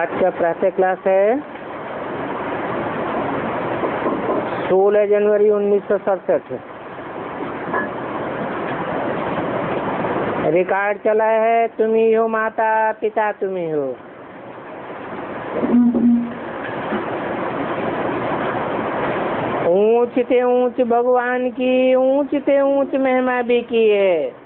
आज का प्रातः क्लास है 16 जनवरी 1967। रिकॉर्ड चला है, तुम ही हो माता पिता, तुम ही हो। ऊंच से ऊंच भगवान की ऊंच से ऊंच महिमा भी की है।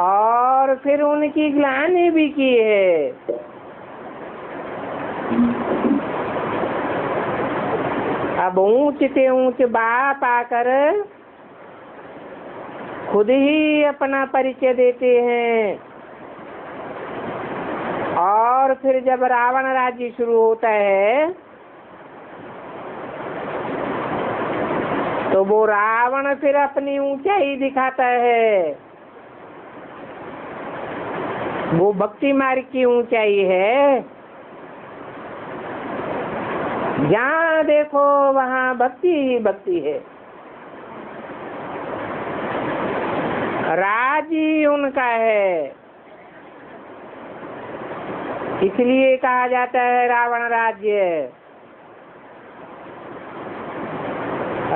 और फिर उनकी ग्लानि भी की है। अब ऊंच से ऊंच बाप आकर खुद ही अपना परिचय देते हैं। और फिर जब रावण राज्य शुरू होता है तो वो रावण फिर अपनी ऊंचाई दिखाता है। वो भक्ति मार्ग की ऊंचाई है। जहाँ देखो वहाँ भक्ति ही भक्ति है। राज्य उनका है, इसलिए कहा जाता है रावण राज्य।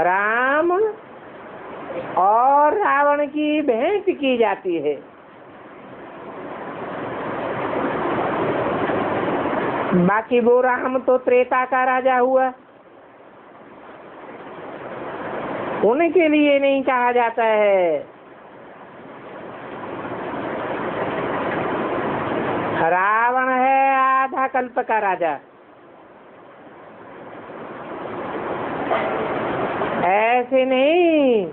राम और रावण की भेंट की जाती है। बाकी वो राम तो त्रेता का राजा हुआ, उनके लिए नहीं कहा जाता है। रावण है आधा कल्प का राजा। ऐसे नहीं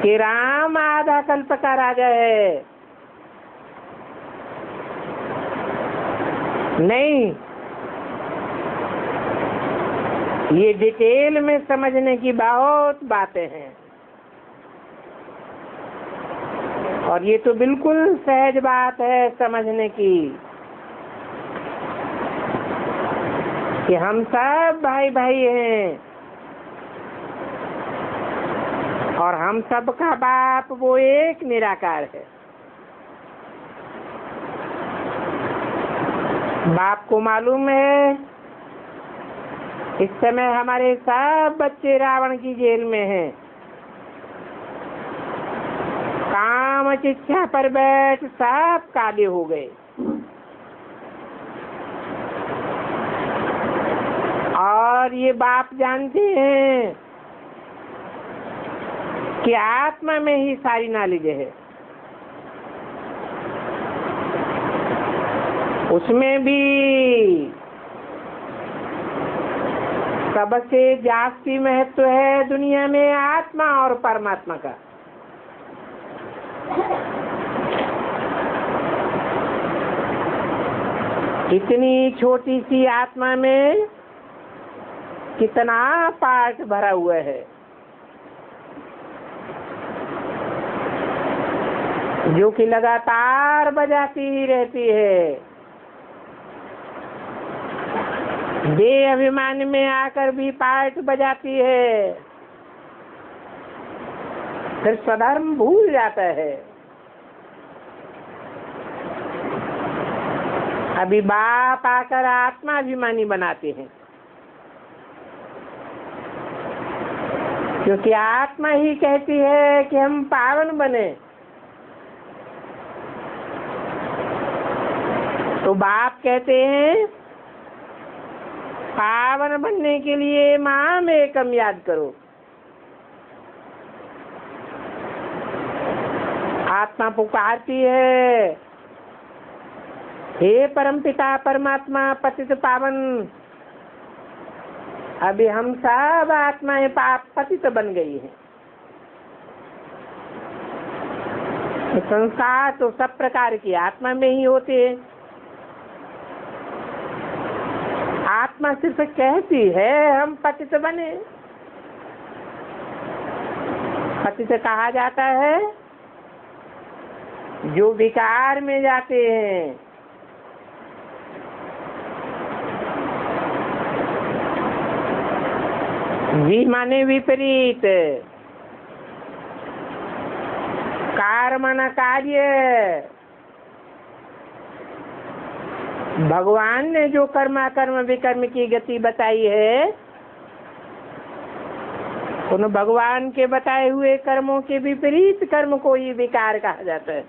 कि राम आधा कल्प का राजा है, नहीं। ये डिटेल में समझने की बहुत बातें हैं और ये तो बिल्कुल सहज बात है समझने की कि हम सब भाई भाई हैं और हम सब का बाप वो एक निराकार है। बाप को मालूम है इस समय हमारे सब बच्चे रावण की जेल में हैं। काम इच्छा पर बैठ सब काले हो गए। और ये बाप जानते हैं कि आत्मा में ही सारी नॉलेज है। उसमें भी सबसे जास्ती महत्व है दुनिया में आत्मा और परमात्मा का। इतनी छोटी सी आत्मा में कितना पार्ट भरा हुआ है, जो कि लगातार बजाती ही रहती है। देह अभिमान में आकर भी पार्ट बजाती है, फिर स्वधर्म भूल जाता है। अभी बाप आकर आत्मा अभिमानी बनाते हैं, क्योंकि आत्मा ही कहती है कि हम पावन बने। तो बाप कहते हैं पावन बनने के लिए माम एकम याद करो। आत्मा पुकारती है, हे परमपिता परमात्मा पतित पावन। अभी हम सब आत्माएं पाप पतित बन गई हैं। संस्कार तो सब प्रकार की आत्मा में ही होते हैं। आत्मा सिर्फ कहती है हम पतित बने। पतित कहा जाता है जो विकार में जाते हैं। वि माने विपरीत, कार कर्म न कार्य। भगवान ने जो कर्म विकर्म की गति बताई है, उन भगवान के बताए हुए कर्मों के विपरीत कर्म को ही विकार कहा जाता है।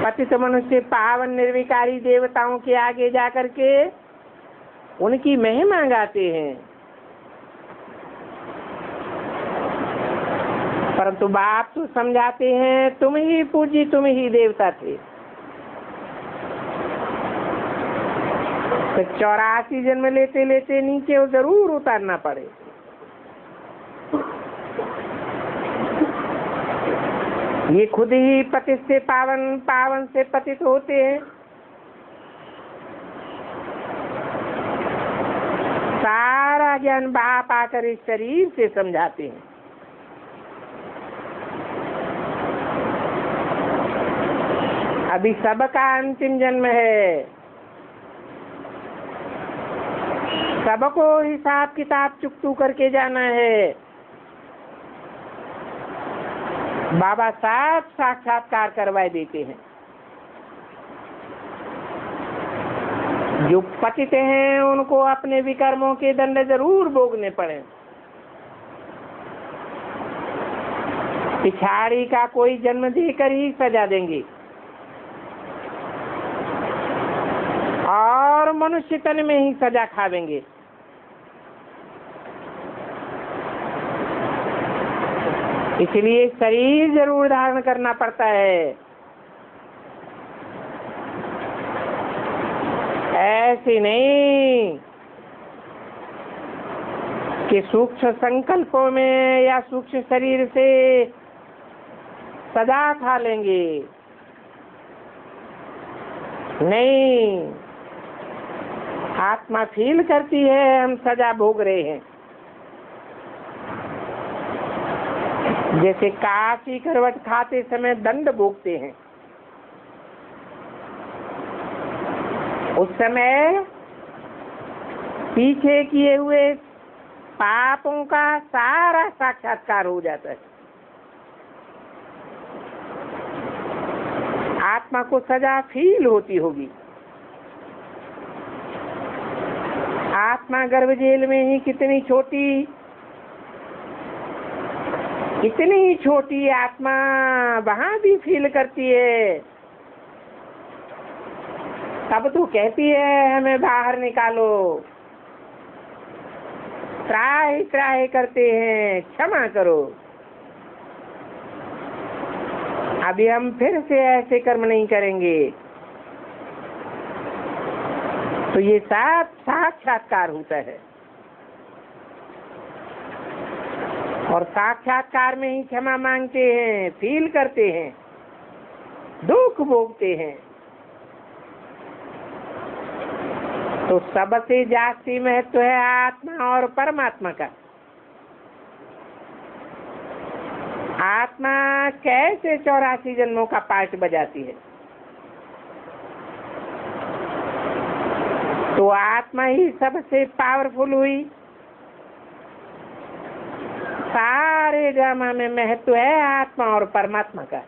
पतित मनुष्य पावन निर्विकारी देवताओं के आगे जाकर के उनकी महिमा गाते हैं, परंतु बाप तो समझाते हैं तुम ही पूजी, तुम ही देवता थे। तो 84 जन्म लेते लेते नीचे वो जरूर उतारना पड़े। ये खुद ही पतित से पावन, पावन से पतित होते हैं। सारा ज्ञान बाप आकर इस शरीर से समझाते हैं। अभी सबका अंतिम जन्म है, सबको हिसाब किताब चुकतू करके जाना है। बाबा साहब साक्षात्कार करवाए देते हैं। जो पतित हैं उनको अपने विकर्मों के दंड जरूर भोगने पड़े। पिछाड़ी का कोई जन्म देकर ही सजा देंगे और मनुष्य तन में ही सजा खावेंगे। इसलिए शरीर जरूर धारण करना पड़ता है। ऐसे नहीं कि सूक्ष्म संकल्पों में या सूक्ष्म शरीर से सजा खा लेंगे। नहीं, आत्मा फील करती है हम सजा भोग रहे हैं। जैसे काशी करवट खाते समय दंड भोगते हैं, उस समय पीछे किए हुए पापों का सारा साक्षात्कार हो जाता है। आत्मा को सजा फील होती होगी। आत्मा गर्भ जेल में ही कितनी छोटी आत्मा वहां भी फील करती है। तब तो कहती है हमें बाहर निकालो। त्राही करते हैं, क्षमा करो। अभी हम फिर से ऐसे कर्म नहीं करेंगे। तो ये सब साक्षात्कार होता है और साक्षात्कार में ही क्षमा मांगते हैं, फील करते हैं, दुख भोगते हैं। तो सबसे जास्ती महत्व है आत्मा और परमात्मा का। आत्मा कैसे 84 जन्मों का पार्ट बजाती है? तो आत्मा ही सबसे पावरफुल हुई। सारे ड्रामा में महत्व है आत्मा और परमात्मा का,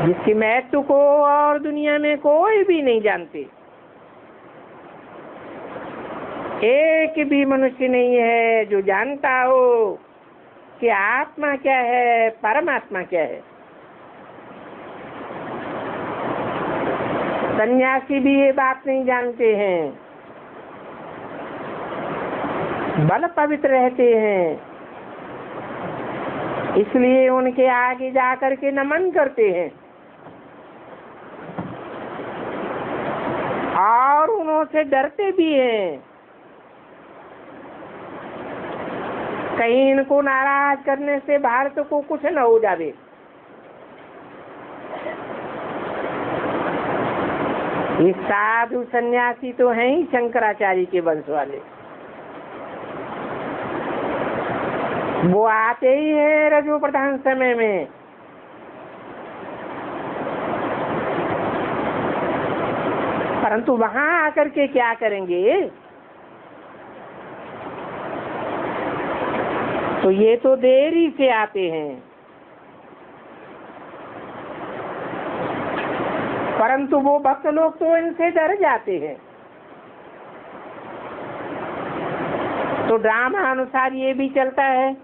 जिसकी महत्व को और दुनिया में कोई भी नहीं जानते। एक भी मनुष्य नहीं है जो जानता हो कि आत्मा क्या है, परमात्मा क्या है। सन्यासी भी ये बात नहीं जानते हैं, बल पवित्र रहते हैं, इसलिए उनके आगे जाकर के नमन करते हैं और उनसे डरते भी हैं। कहीं इनको नाराज करने से भारत को कुछ न हो जावे। ये साधु सन्यासी तो हैं ही शंकराचार्य के वंश वाले। वो आते ही है रजो प्रधान समय में। परंतु वहां आकर के क्या करेंगे? तो ये तो देरी से आते हैं, परंतु वो भक्त लोग तो इनसे डर जाते हैं। तो ड्रामा अनुसार ये भी चलता है।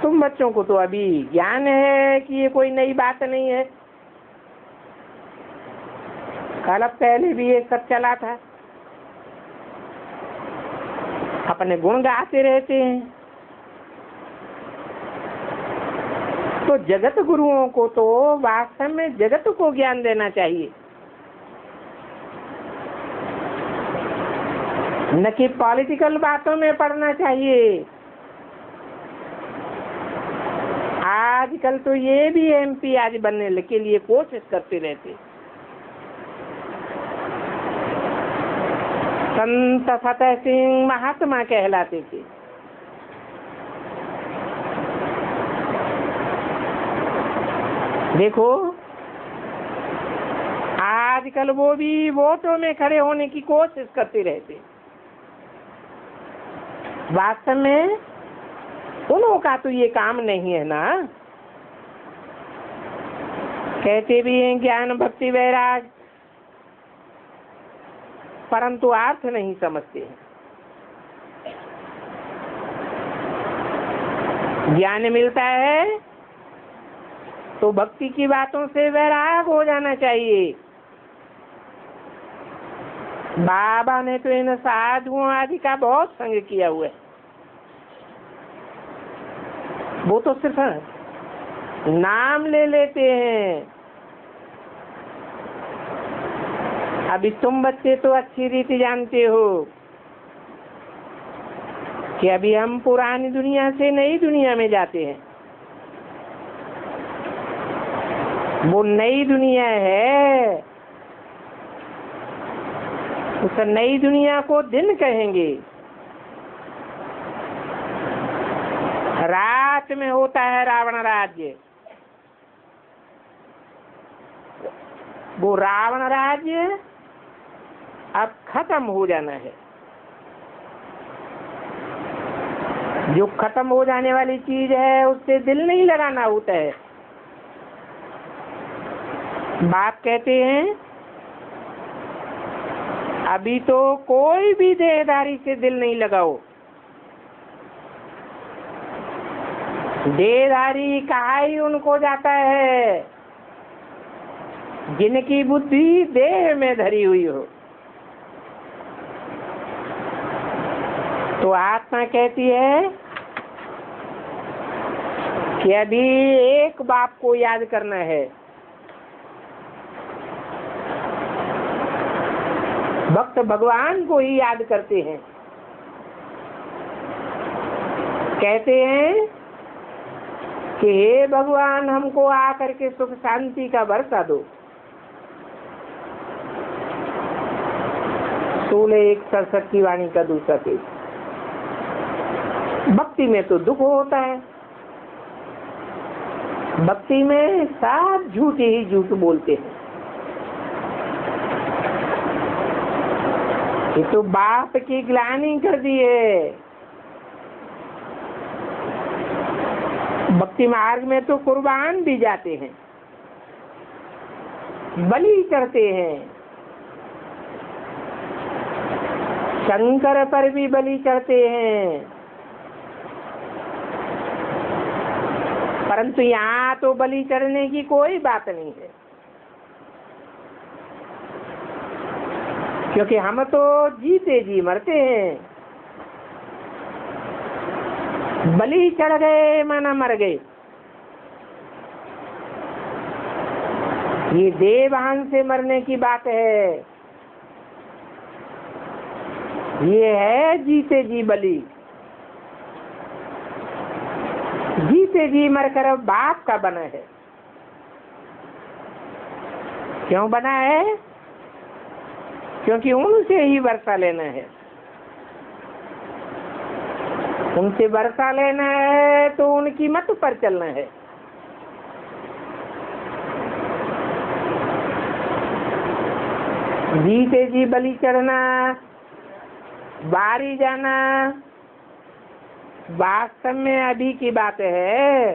तुम बच्चों को तो अभी ज्ञान है कि ये कोई नई बात नहीं है, कल पहले भी ये सब चला था। अपने गुण गाते रहते हैं। तो जगत गुरुओं को तो वास्तव में जगत को ज्ञान देना चाहिए, न कि पॉलिटिकल बातों में पढ़ना चाहिए। आजकल तो ये भी एमपी आज बनने के लिए कोशिश करते रहते। संत फतेह सिंह महात्मा कहलाते थे। देखो आजकल वो भी वोटों में खड़े होने की कोशिश करते रहते। वास्तव में उन्हों का तो ये काम नहीं है ना। कहते भी हैं ज्ञान भक्ति वैराग, परंतु अर्थ नहीं समझते हैं। ज्ञान मिलता है तो भक्ति की बातों से वैराग हो जाना चाहिए। बाबा ने तो इन साधुओं आदि का बहुत संग किया हुआ है। वो तो सिर्फ नाम ले लेते हैं। अभी तुम बच्चे तो अच्छी रीति जानते हो कि अभी हम पुरानी दुनिया से नई दुनिया में जाते हैं। वो नई दुनिया है, उस नई दुनिया को दिन कहेंगे। रात में होता है रावण राज्य। वो रावण राज्य अब खत्म हो जाना है। जो खत्म हो जाने वाली चीज है उससे दिल नहीं लगाना होता है। बाप कहते हैं अभी तो कोई भी देहधारी से दिल नहीं लगाओ। देहधारी कहा ही उनको जाता है जिनकी बुद्धि देह में धरी हुई हो। तो आत्मा कहती है कि अभी एक बाप को याद करना है। भक्त भगवान को ही याद करते हैं। कहते हैं कि हे भगवान हमको आकर के सुख शांति का वर्षा दो। 16:167 की वाणी का दूसरा पेज। भक्ति में तो दुख होता है। भक्ति में सब झूठ ही झूठ बोलते हैं। ये तो बाप की ग्लानि कर दी है। भक्ति मार्ग में तो कुर्बान भी जाते हैं, बलि करते हैं। शंकर पर भी बलि करते हैं, परंतु यहाँ तो बलि करने की कोई बात नहीं है, क्योंकि हम तो जीते जी मरते हैं। बलि चढ़ गए माना मर गए। ये देवहान से मरने की बात है। ये है जीते जी बलि। जीते जी मरकर बाप का बना है। क्यों बना है? क्योंकि उनसे ही वर्षा लेना है। उनसे वर्षा लेना है तो उनकी मत पर चलना है। जीते जी बलि चढ़ना, बारी जाना, वास्तव में अभी की बात है।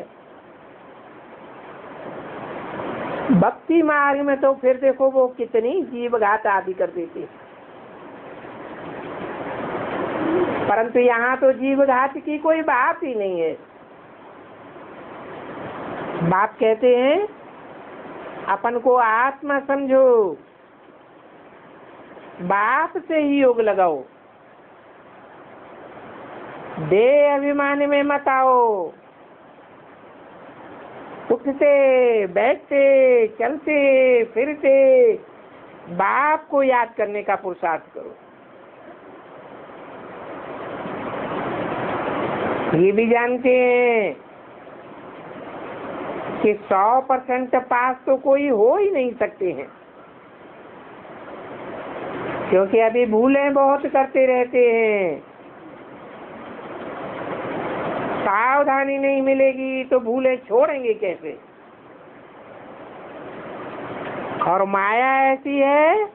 भक्ति मार्ग में तो फिर देखो वो कितनी जीव घात आदि कर देते हैं, परंतु यहाँ तो जीव घात की कोई बात ही नहीं है। बाप कहते हैं अपन को आत्मा समझो, बाप से ही योग लगाओ, देह अभिमान में मत आओ, उठते बैठते चलते फिरते बाप को याद करने का पुरुषार्थ करो। ये भी जानते हैं कि 100% पास तो कोई हो ही नहीं सकते हैं, क्योंकि अभी भूलें बहुत करते रहते हैं। सावधानी नहीं मिलेगी तो भूलें छोड़ेंगे कैसे। और माया ऐसी है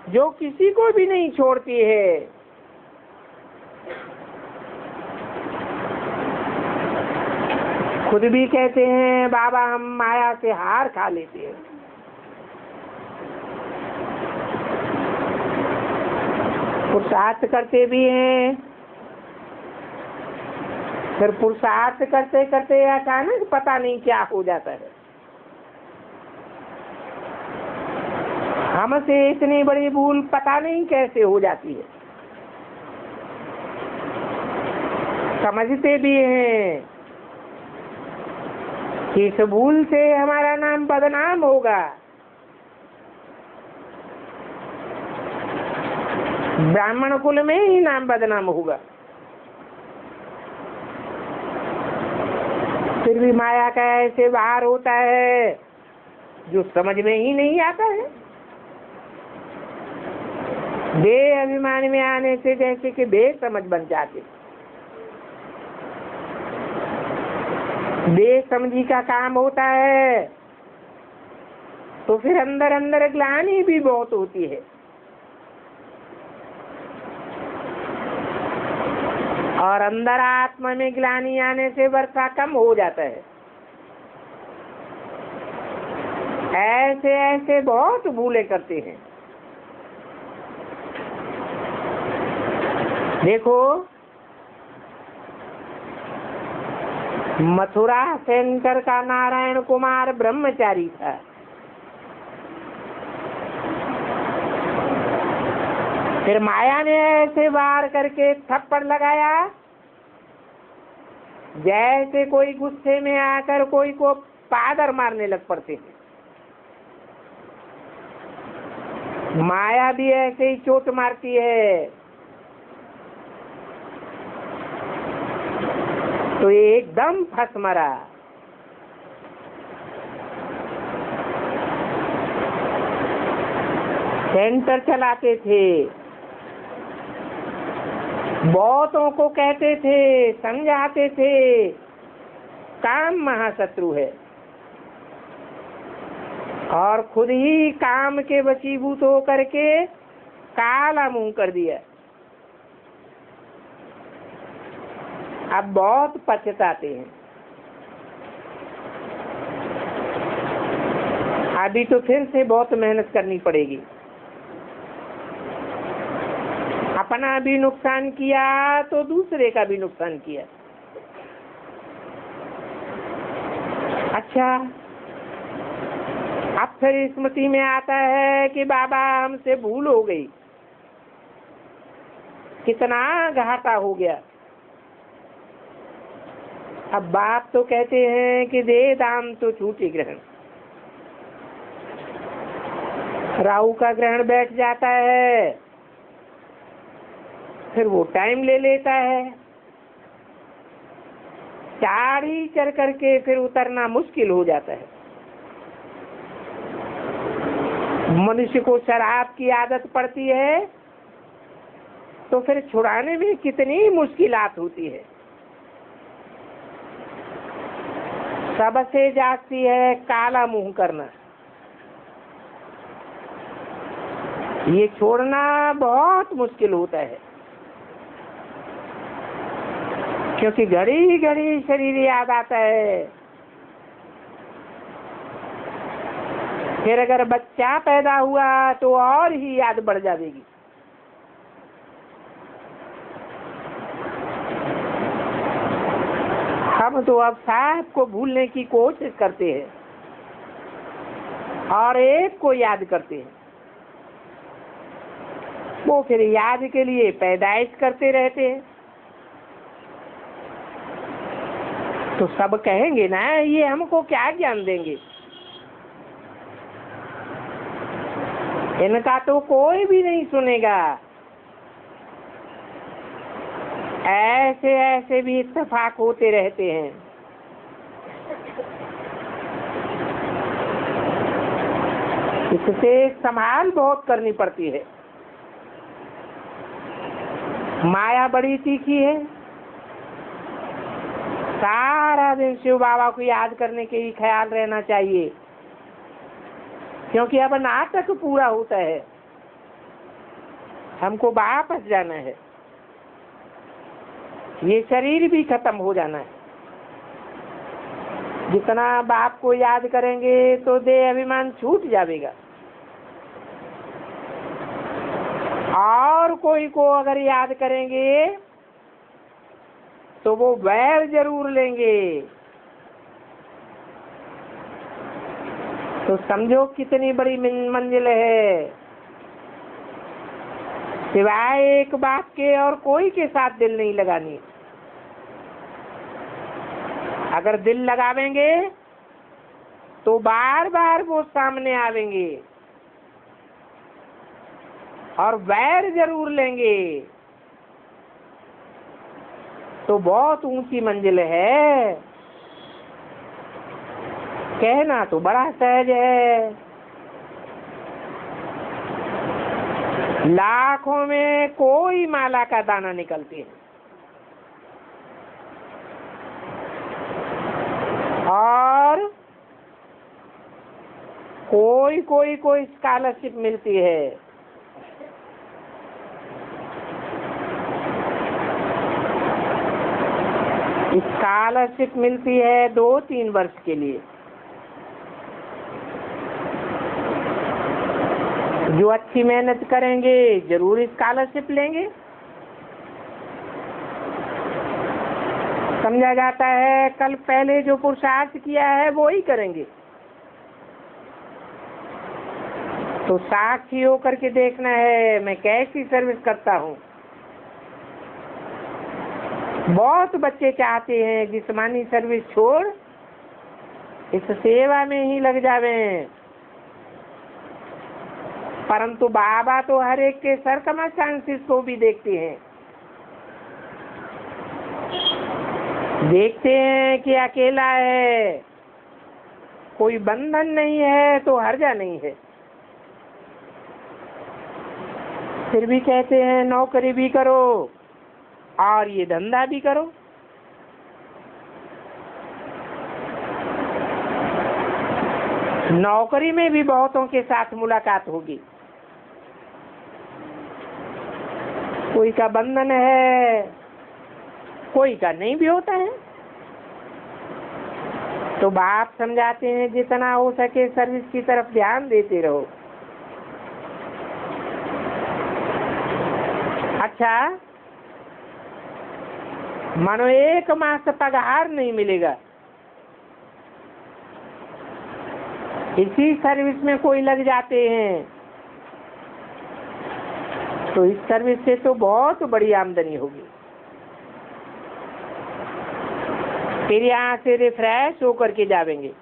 जो किसी को भी नहीं छोड़ती है। खुद भी कहते हैं बाबा हम माया से हार खा लेते हैं। पुरुषार्थ करते भी हैं, फिर पुरुषार्थ करते करते अचानक पता नहीं क्या हो जाता है। हमसे इतनी बड़ी भूल पता नहीं कैसे हो जाती है। समझते भी हैं कि इस भूल से हमारा नाम बदनाम होगा, ब्राह्मण कुल में ही नाम बदनाम होगा, फिर भी माया का ऐसे बाहर होता है जो समझ में ही नहीं आता है। देह अभिमान में आने से जैसे कि बेसमझ बन जाते। बेसमझी का काम होता है तो फिर अंदर अंदर ग्लानि भी बहुत होती है। और अंदर आत्मा में ग्लानि आने से वर्षा कम हो जाता है। ऐसे ऐसे बहुत भूले करते हैं। देखो मथुरा सेंटर का नारायण कुमार ब्रह्मचारी था। फिर माया ने ऐसे वार करके थप्पड़ लगाया जैसे कोई गुस्से में आकर कोई को पादर मारने लग पड़ते हैं। माया भी ऐसे ही चोट मारती है। तो एकदम फंस मरा। सेंटर चलाते थे, बहुतों को कहते थे, समझाते थे काम महाशत्रु है, और खुद ही काम के वशीभूत होकर के काला मुंह कर दिया। अब बहुत पछताते हैं। अभी तो फिर से बहुत मेहनत करनी पड़ेगी। अपना भी नुकसान किया तो दूसरे का भी नुकसान किया। अच्छा, अब फिर स्मृति में आता है कि बाबा हमसे भूल हो गई, कितना घाटा हो गया। अब बाप तो कहते हैं कि दे दाम तो छूटी ग्रहण। राहु का ग्रहण बैठ जाता है, फिर वो टाइम ले लेता है। चाढ़ी चढ़ करके फिर उतरना मुश्किल हो जाता है। मनुष्य को शराब की आदत पड़ती है तो फिर छुड़ाने में कितनी मुश्किलात होती है। सबसे जाती है काला मुंह करना। ये छोड़ना बहुत मुश्किल होता है, क्योंकि घड़ी घड़ी शरीर याद आता है। फिर अगर बच्चा पैदा हुआ तो और ही याद बढ़ जाएगी। हम तो अब साहब को भूलने की कोशिश करते हैं और एक को याद करते हैं। वो फिर याद के लिए पैदाइश करते रहते हैं। तो सब कहेंगे ना, ये हमको क्या ज्ञान देंगे? इनका तो कोई भी नहीं सुनेगा। ऐसे ऐसे भी इत्तेफाक होते रहते हैं। इससे संभाल बहुत करनी पड़ती है। माया बड़ी तीखी है। सारा दिन शिव बाबा को याद करने के ही ख्याल रहना चाहिए, क्योंकि अब नाटक पूरा होता है। हमको वापस जाना है। ये शरीर भी खत्म हो जाना है। जितना बाप को याद करेंगे तो देह अभिमान छूट जाएगा। और कोई को अगर याद करेंगे तो वो वैर जरूर लेंगे। तो समझो कितनी बड़ी मंजिल है। सिवाय एक बात के और कोई के साथ दिल नहीं लगानी। अगर दिल लगावेंगे तो बार बार वो सामने आवेंगे और वैर जरूर लेंगे। तो बहुत ऊंची मंजिल है। कहना तो बड़ा सहज है। लाखों में कोई माला का दाना निकलती है और कोई कोई कोई स्कॉलरशिप मिलती है। स्कॉलरशिप मिलती है 2-3 वर्ष के लिए। जो अच्छी मेहनत करेंगे जरूर स्कॉलरशिप लेंगे। समझा जाता है कल पहले जो पुरुषार्थ किया है वो ही करेंगे। तो साक्षी होकर के देखना है मैं कैसी सर्विस करता हूँ। बहुत बच्चे चाहते हैं जिस्मानी सर्विस छोड़ इस सेवा में ही लग जावे, परंतु बाबा तो हर एक के सर्कमस्टांसेस को भी देखते हैं। देखते हैं कि अकेला है, कोई बंधन नहीं है तो हर्जा नहीं है। फिर भी कहते हैं नौकरी भी करो और ये धंधा भी करो। नौकरी में भी बहुतों के साथ मुलाकात होगी। कोई का बंधन है, कोई का नहीं भी होता है। तो बाप समझाते हैं जितना हो सके सर्विस की तरफ ध्यान देते रहो। अच्छा, मानो 1 मास पगार नहीं मिलेगा, इसी सर्विस में कोई लग जाते हैं, तो इस सर्विस से तो बहुत बड़ी आमदनी होगी। फिर यहाँ से रिफ्रेश होकर के जावेंगे।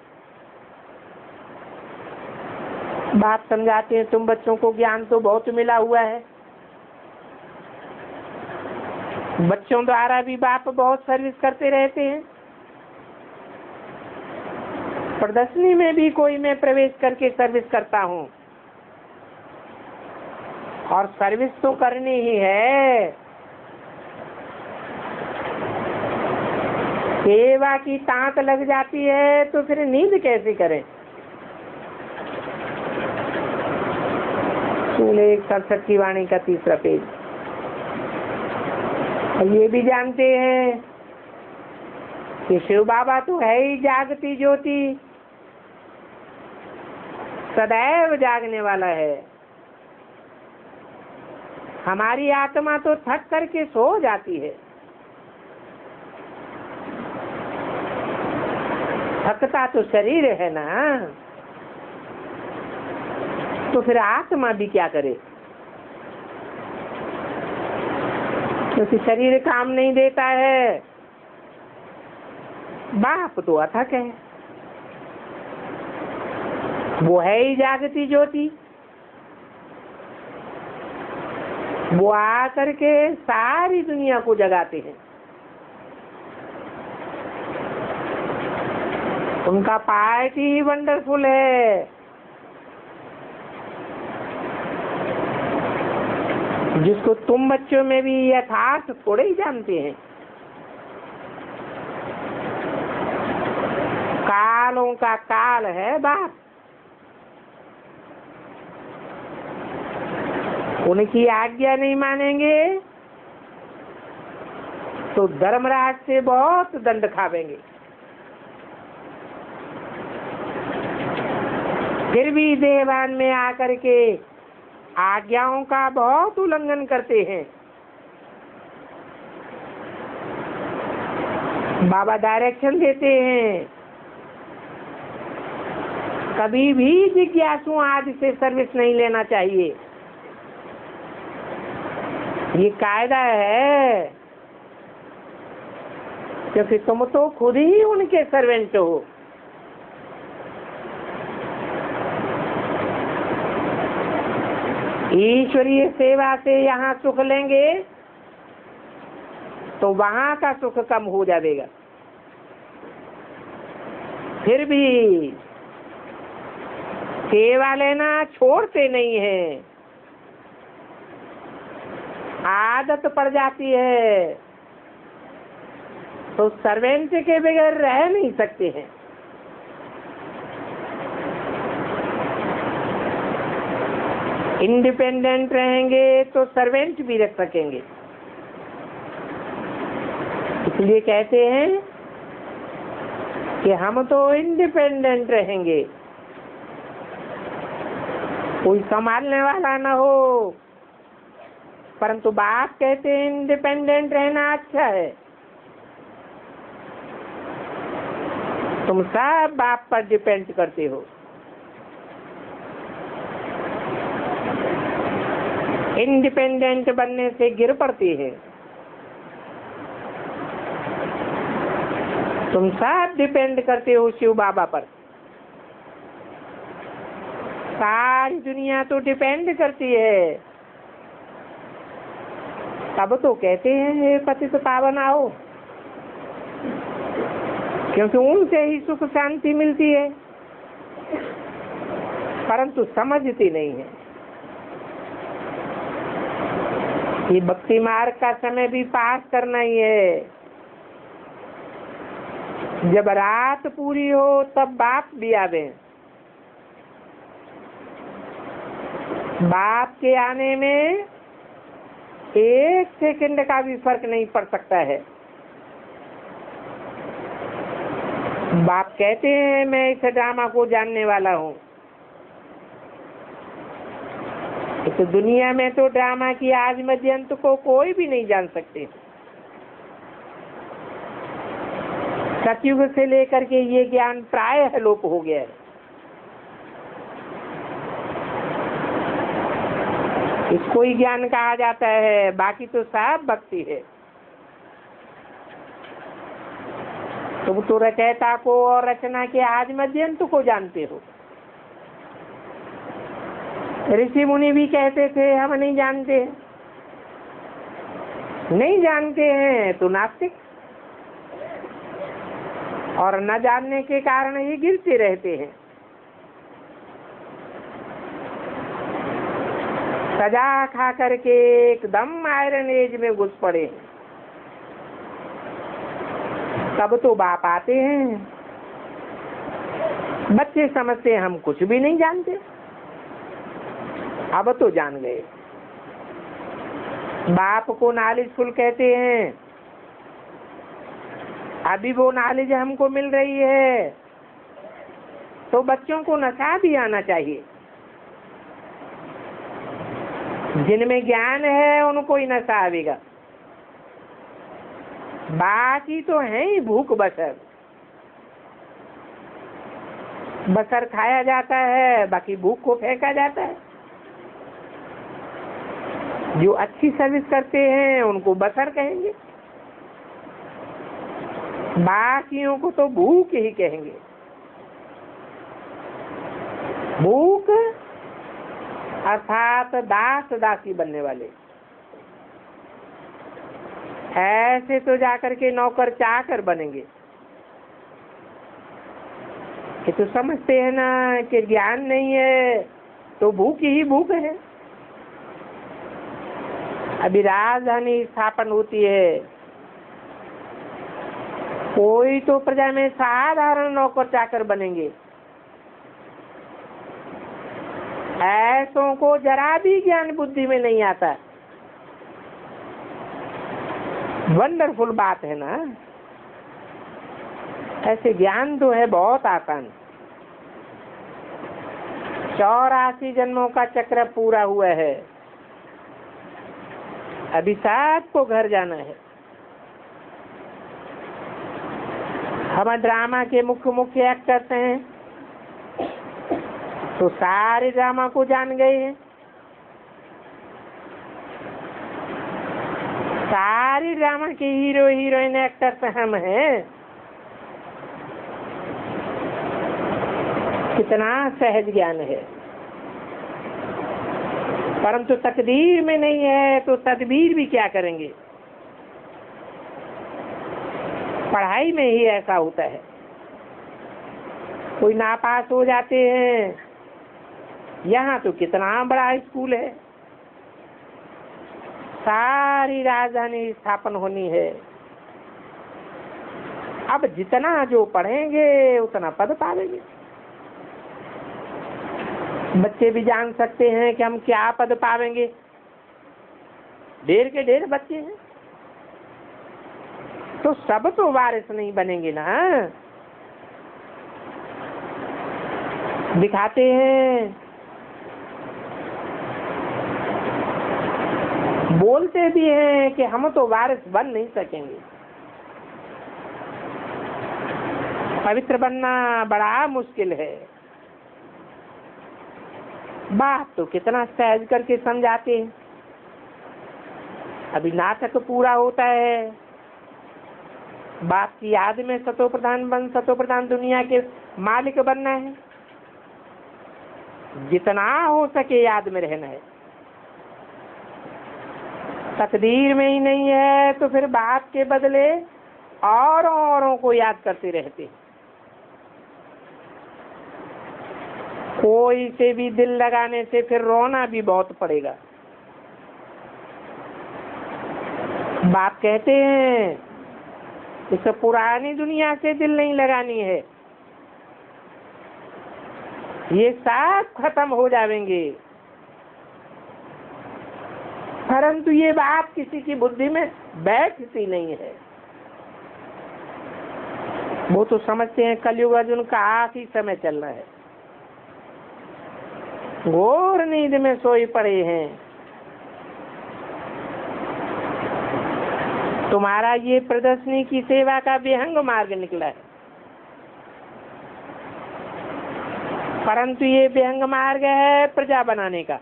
बाप समझाते हैं तुम बच्चों को ज्ञान तो बहुत मिला हुआ है। बच्चों द्वारा भी बाप बहुत सर्विस करते रहते हैं। प्रदर्शनी में भी कोई मैं प्रवेश करके सर्विस करता हूँ, और सर्विस तो करनी ही है। सेवा की तांत लग जाती है तो फिर नींद कैसे करें। 167 की वाणी का 3रा पेज। ये भी जानते हैं कि शिव बाबा तो है ही जागती ज्योति, सदैव जागने वाला है। हमारी आत्मा तो थक करके सो जाती है, थकता तो शरीर है ना, तो फिर आत्मा भी क्या करे, क्योंकि शरीर काम नहीं देता है। बाप तो अथक है, वो है ही जागती ज्योति, वो आकर के सारी दुनिया को जगाते हैं। उनका पार्ट ही वंडरफुल है। जिसको तुम बच्चों में भी यथार्थ थोड़े ही जानते हैं। कालों का काल है बाप, उनकी आज्ञा नहीं मानेंगे तो धर्मराज से बहुत दंड खावेंगे। फिर भी देवान में आकर के आज्ञाओं का बहुत उल्लंघन करते हैं। बाबा डायरेक्शन देते हैं, कभी भी जिज्ञासु आदि से सर्विस नहीं लेना चाहिए, ये कायदा है, क्योंकि तुम तो खुद ही उनके सर्वेंट हो। ईश्वरीय सेवा से यहाँ सुख लेंगे तो वहाँ का सुख कम हो जाएगा। फिर भी सेवा लेना छोड़ते नहीं है, आदत पड़ जाती है तो सर्वेंट के बगैर रह नहीं सकते हैं। इंडिपेंडेंट रहेंगे तो सर्वेंट भी रख सकेंगे। इसलिए कहते हैं कि हम तो इंडिपेंडेंट रहेंगे, कोई संभालने वाला ना हो, परंतु बाप कहते हैं इंडिपेंडेंट रहना अच्छा है। तुम सब बाप पर डिपेंड करते हो। इंडिपेंडेंट बनने से गिर पड़ती है। तुम सब डिपेंड करते हो शिव बाबा पर। सारी दुनिया तो डिपेंड करती है, तब तो कहते हैं हे पतित पावन आओ, क्योंकि उनसे ही सुख शांति मिलती है, परंतु समझती नहीं है। ये भक्ति मार्ग का समय भी पास करना ही है। जब रात पूरी हो तब बाप भी आवे। बाप के आने में 1 सेकंड का भी फर्क नहीं पड़ सकता है। बाप कहते हैं मैं इस ड्रामा को जानने वाला हूँ। इस दुनिया में तो ड्रामा की आज मध्यंत को कोई भी नहीं जान सकते। सतयुग से लेकर के ये ज्ञान प्रायः लोप हो गया है। इसको ही ज्ञान कहा जाता है, बाकी तो सब भक्ति है। तुम तो रचयिता को और रचना के आज मध्यंत को जानते हो। ऋषि मुनि भी कहते थे हम नहीं जानते, नहीं जानते हैं तो नास्तिक, और न जानने के कारण ही गिरते रहते हैं। सजा खा करके एकदम आयरन एज में घुस पड़े। तब तो बाप आते हैं। बच्चे समझते हम कुछ भी नहीं जानते, अब तो जान गए। बाप को नॉलेजफुल कहते हैं। अभी वो नॉलेज हमको मिल रही है, तो बच्चों को नशा भी आना चाहिए। जिनमें ज्ञान है उनको ही नशा आवेगा, बाकी तो है ही भूख बसर। बसर खाया जाता है, बाकी भूख को फेंका जाता है। जो अच्छी सर्विस करते हैं उनको बसर कहेंगे, बाकियों को तो भूख ही कहेंगे। भूख अर्थात दास दासी बनने वाले। ऐसे तो जाकर के नौकर चाकर बनेंगे। ये तो समझते हैं ना कि ज्ञान नहीं है तो भूख ही भूख है। अभी राजधानी स्थापन होती है, कोई तो प्रजा में साधारण नौकर चाकर बनेंगे। ऐसों को जरा भी ज्ञान बुद्धि में नहीं आता। वंडरफुल बात है ना। ऐसे ज्ञान तो है बहुत आसान। 84 जन्मों का चक्र पूरा हुआ है, अभी सबको घर जाना है। हम ड्रामा के मुख्य एक्टर्स हैं, तो सारे ड्रामा को जान गए हैं। सारी ड्रामा के हीरो हीरोइन एक्टर्स हम हैं। कितना सहज ज्ञान है, परंतु तकदीर में नहीं है तो तदबीर भी क्या करेंगे। पढ़ाई में ही ऐसा होता है, कोई नापास हो जाते हैं। यहाँ तो कितना बड़ा स्कूल है, सारी राजधानी स्थापन होनी है। अब जितना जो पढ़ेंगे उतना पद पावेंगे। बच्चे भी जान सकते हैं कि हम क्या पद पावेंगे। ढेर के ढेर बच्चे हैं, तो सब तो वारिस नहीं बनेंगे ना। दिखाते हैं, बोलते भी हैं कि हम तो वारिस बन नहीं सकेंगे। पवित्र बनना बड़ा मुश्किल है। बात तो कितना सहज करके समझाते हैं। अभी नाटक पूरा होता है, बाप की याद में सतो प्रधान दुनिया के मालिक बनना है। जितना हो सके याद में रहना है। तकदीर में ही नहीं है तो फिर बाप के बदले औरों को याद करते रहते। कोई से भी दिल लगाने से फिर रोना भी बहुत पड़ेगा। बाप कहते हैं इस पुरानी दुनिया से दिल नहीं लगानी है, ये सब खत्म हो जाएंगे। परंतु ये बात किसी की बुद्धि में बैठती नहीं है। वो तो समझते हैं कलयुग अर्जुन का आखिरी समय चलना है, घोर नींद में सोए पड़े हैं। तुम्हारा ये प्रदर्शनी की सेवा का विहंग मार्ग निकला है, परंतु ये विहंग मार्ग है प्रजा बनाने का।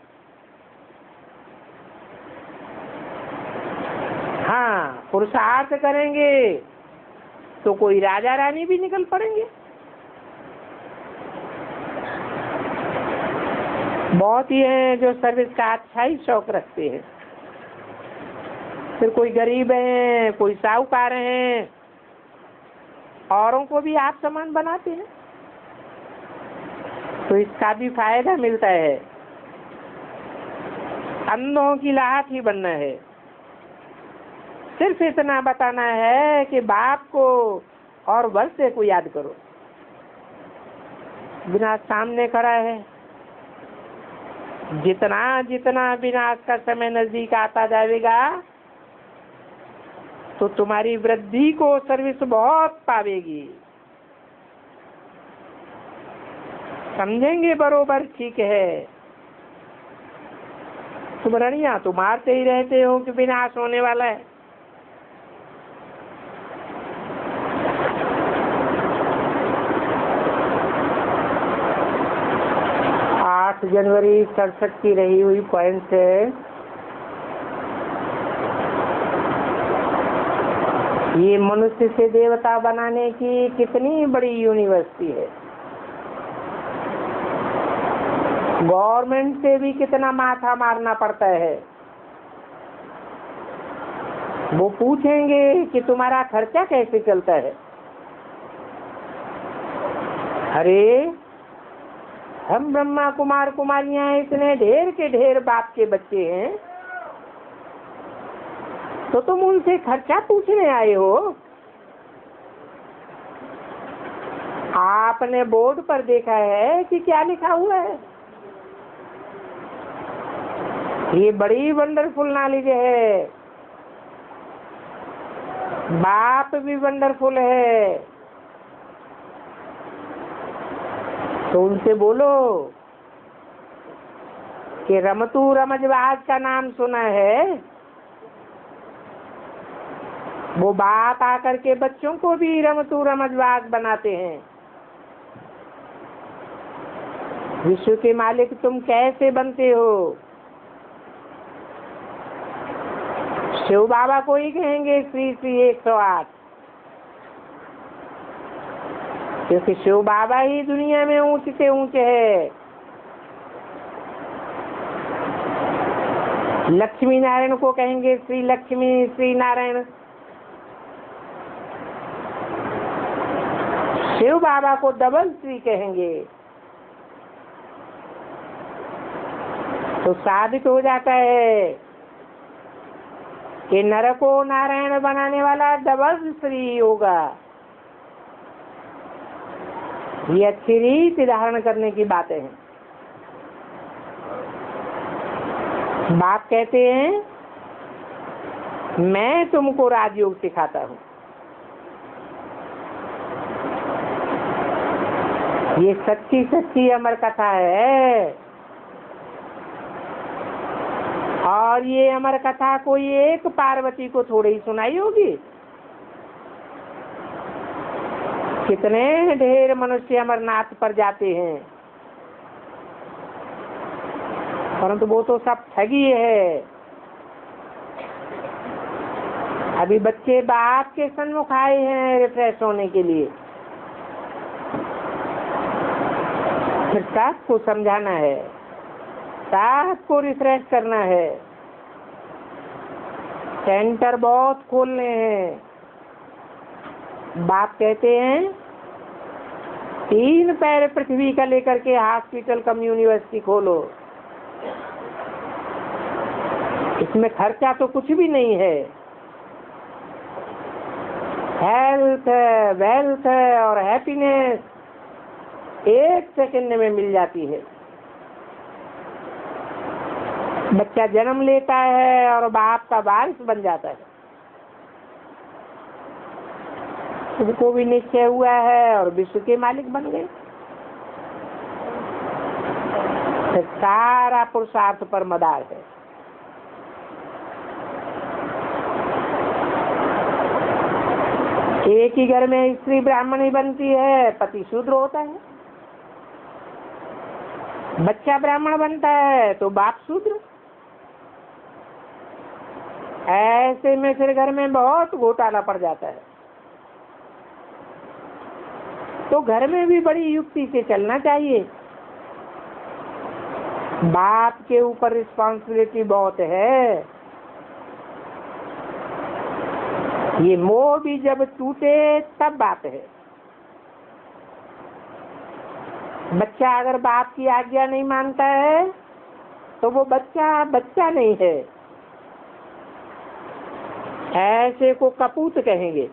हाँ, पुरुषार्थ करेंगे तो कोई राजा रानी भी निकल पड़ेंगे। बहुत ही हैं जो सर्विस का अच्छा ही शौक रखते हैं। फिर कोई गरीब हैं, कोई साहूकार हैं, औरों को भी आप समान बनाते हैं, तो इसका भी फायदा मिलता है। अंधों की लाहट ही बनना है। सिर्फ इतना बताना है कि बाप को और वर्षे को याद करो। विनाश सामने खड़ा है। जितना जितना विनाश का समय नजदीक आता जाएगा, तो तुम्हारी वृद्धि को सर्विस बहुत पावेगी। समझेंगे बरोबर, ठीक है। तुम रणिया तो मारते ही रहते हो कि विनाश होने वाला है। जनवरी 67 की रही हुई पॉइंट है, ये मनुष्य से देवता बनाने की कितनी बड़ी यूनिवर्सिटी है। गवर्नमेंट से भी कितना माथा मारना पड़ता है। वो पूछेंगे कि तुम्हारा खर्चा कैसे चलता है। अरे हम ब्रह्मा कुमार कुमारियां इतने ढेर के ढेर बाप के बच्चे हैं, तो तुम उनसे खर्चा पूछने आए हो। आपने बोर्ड पर देखा है कि क्या लिखा हुआ है? ये बड़ी वंडरफुल नॉलेज है। बाप भी वंडरफुल है, तो उनसे बोलो कि रमतू रमजवाज का नाम सुना है। वो बाप आकर के बच्चों को भी रमतू रमजवाज बनाते हैं। विश्व के मालिक तुम कैसे बनते हो? शिव बाबा को ही कहेंगे श्री श्री 108, क्योंकि शिव बाबा ही दुनिया में ऊंचे से ऊंचे है। लक्ष्मी नारायण को कहेंगे श्री लक्ष्मी श्री नारायण। शिव बाबा को डबल श्री कहेंगे। तो साबित हो जाता है कि नर को नारायण बनाने वाला डबल श्री होगा। ये अच्छी रीति धारण करने की बातें हैं। बाप कहते हैं मैं तुमको राजयोग सिखाता हूँ। ये सच्ची सच्ची अमर कथा है, और ये अमर कथा कोई एक पार्वती को थोड़ी ही सुनाई होगी। कितने ढेर मनुष्य अमरनाथ पर जाते हैं, परंतु वो तो सब ठगी है। अभी बच्चे बाप के सन्मुख आए हैं रिफ्रेश होने के लिए, फिर साथ को समझाना है, साथ को रिफ्रेश करना है। सेंटर बहुत खोलने हैं। बाप कहते हैं 3 पैर पृथ्वी का लेकर के हॉस्पिटल कम यूनिवर्सिटी खोलो। इसमें खर्चा तो कुछ भी नहीं है। हेल्थ, वेल्थ और हैप्पीनेस 1 सेकंड में मिल जाती है। बच्चा जन्म लेता है और बाप का वारिस बन जाता है। उनको भी निश्चय हुआ है और विश्व के मालिक बन गए। तो सारा पुरुषार्थ पर मदार है। एक ही घर में स्त्री ब्राह्मणी बनती है, पति शूद्र होता है। बच्चा ब्राह्मण बनता है तो बाप शूद्र। ऐसे में फिर घर में बहुत घोटाला पड़ जाता है। तो घर में भी बड़ी युक्ति से चलना चाहिए। बाप के ऊपर रिस्पॉन्सिबिलिटी बहुत है। ये मोह भी जब टूटे तब बात है। बच्चा अगर बाप की आज्ञा नहीं मानता है तो वो बच्चा बच्चा नहीं है। ऐसे को कपूत कहेंगे।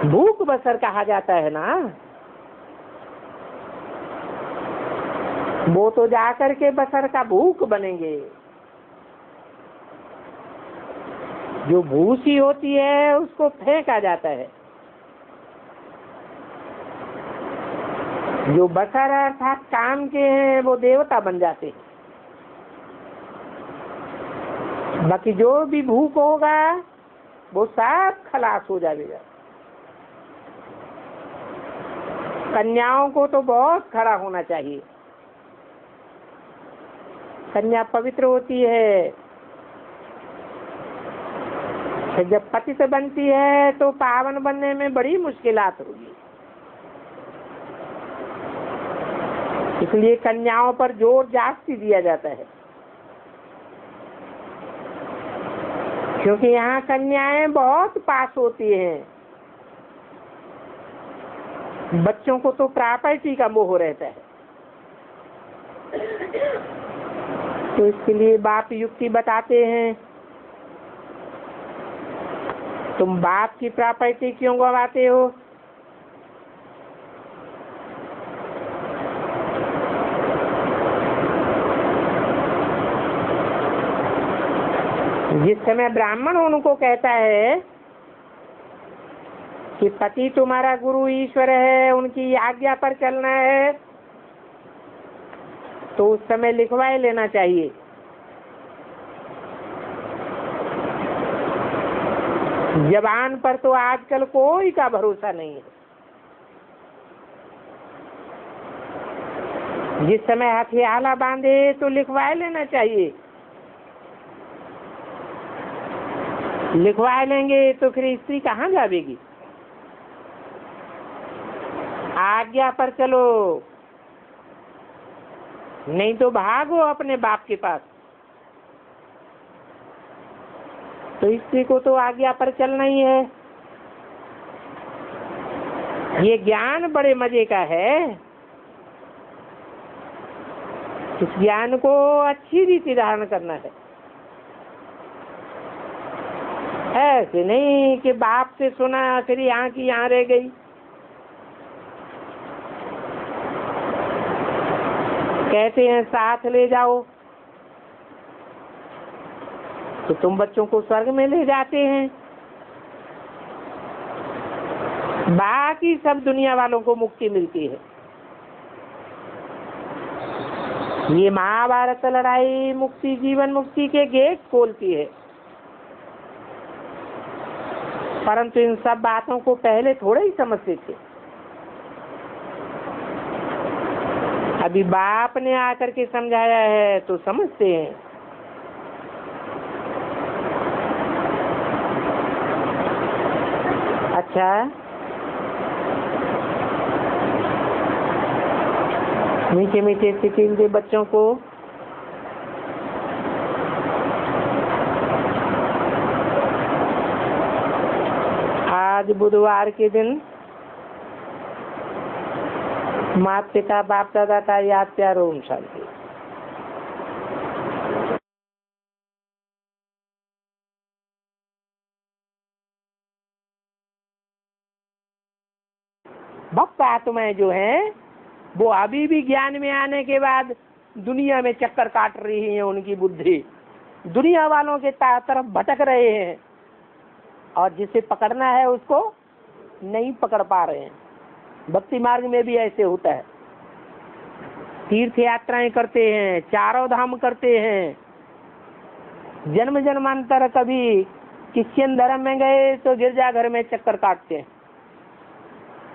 भूख बसर कहा जाता है ना। वो तो जाकर के बसर का भूख बनेंगे। जो भूसी होती है उसको फेंका जाता है। जो बसर अर्थात काम के हैं वो देवता बन जाते हैं। बाकी जो भी भूख होगा वो सब खलास हो जाएगा। कन्याओं को तो बहुत खड़ा होना चाहिए। कन्या पवित्र होती है, जब पतित बनती है तो पावन बनने में बड़ी मुश्किलात होगी। इसलिए कन्याओं पर जोर जास्ती दिया जाता है, क्योंकि यहाँ कन्याएं बहुत पास होती हैं। बच्चों को तो प्रॉपर्टी का मोह रहता है, तो इसके लिए बाप युक्ति बताते हैं, तुम बाप की प्रॉपर्टी क्यों गवाते हो? जिस समय ब्राह्मण उनको कहता है कि पति तुम्हारा गुरु ईश्वर है, उनकी आज्ञा पर चलना है, तो उस समय लिखवाए लेना चाहिए। जबान पर तो आजकल कोई का भरोसा नहीं है। जिस समय हथियाला बांधे तो लिखवाए लेना चाहिए। लिखवा लेंगे तो फिर स्त्री कहाँ जाएगी? आज्ञा पर चलो, नहीं तो भागो अपने बाप के पास। तो स्त्री को तो आज्ञा पर चलना ही है। ये ज्ञान बड़े मजे का है। इस ज्ञान को अच्छी रीति धारण करना है। ऐसे नहीं कि बाप से सुना फिर यहाँ की यहाँ रह गई। कहते हैं साथ ले जाओ, तो तुम बच्चों को स्वर्ग में ले जाते हैं, बाकी सब दुनिया वालों को मुक्ति मिलती है। ये महाभारत लड़ाई मुक्ति, जीवन मुक्ति के गेट खोलती है। परंतु इन सब बातों को पहले थोड़े ही समझते थे। अभी बाप ने आकर के समझाया है तो समझते हैं। अच्छा, मीठे मीठे सिखेंगे बच्चों को। आज बुधवार के दिन माता पिता बाप दादा का याद प्यार ओम शांति। भक्त आत्माएं जो हैं वो अभी भी ज्ञान में आने के बाद दुनिया में चक्कर काट रही है। उनकी बुद्धि दुनिया वालों के तरफ भटक रहे हैं और जिसे पकड़ना है उसको नहीं पकड़ पा रहे हैं। भक्ति मार्ग में भी ऐसे होता है। तीर्थ यात्राएं करते हैं, चारों धाम करते हैं, जन्म जन्मांतर कभी क्रिश्चियन धर्म में गए तो गिरजाघर में चक्कर काटते हैं,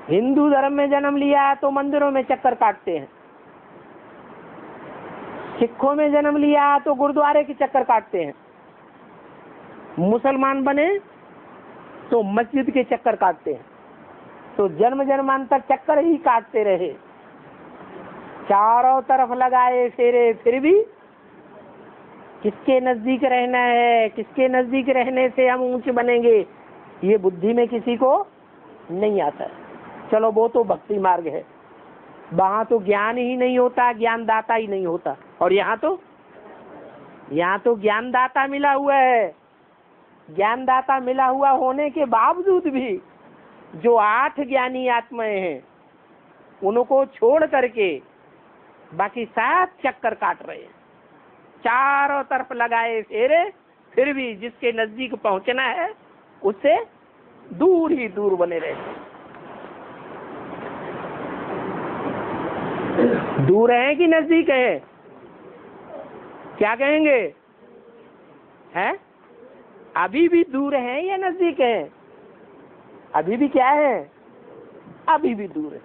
हिंदू धर्म में जन्म लिया तो मंदिरों में चक्कर काटते हैं, सिखों में जन्म लिया तो गुरुद्वारे के चक्कर काटते हैं, मुसलमान बने तो मस्जिद के चक्कर काटते हैं। तो जन्म जन्मांतर चक्कर ही काटते रहे, चारों तरफ लगाए फेरे, फिर भी किसके नजदीक रहना है, किसके नजदीक रहने से हम ऊंच बनेंगे, ये बुद्धि में किसी को नहीं आता है। चलो वो तो भक्ति मार्ग है, वहां तो ज्ञान ही नहीं होता, ज्ञानदाता ही नहीं होता। और यहाँ तो ज्ञानदाता मिला हुआ है। ज्ञानदाता मिला हुआ होने के बावजूद भी जो 8 ज्ञानी आत्माएं हैं उनको छोड़ करके बाकी 7 चक्कर काट रहे हैं, चारों तरफ लगाए फेरे, फिर भी जिसके नजदीक पहुंचना है उससे दूर ही दूर बने रहते। दूर हैं कि नजदीक है? क्या कहेंगे? हैं? अभी भी दूर हैं या नजदीक हैं? अभी भी क्या है? अभी भी दूर है।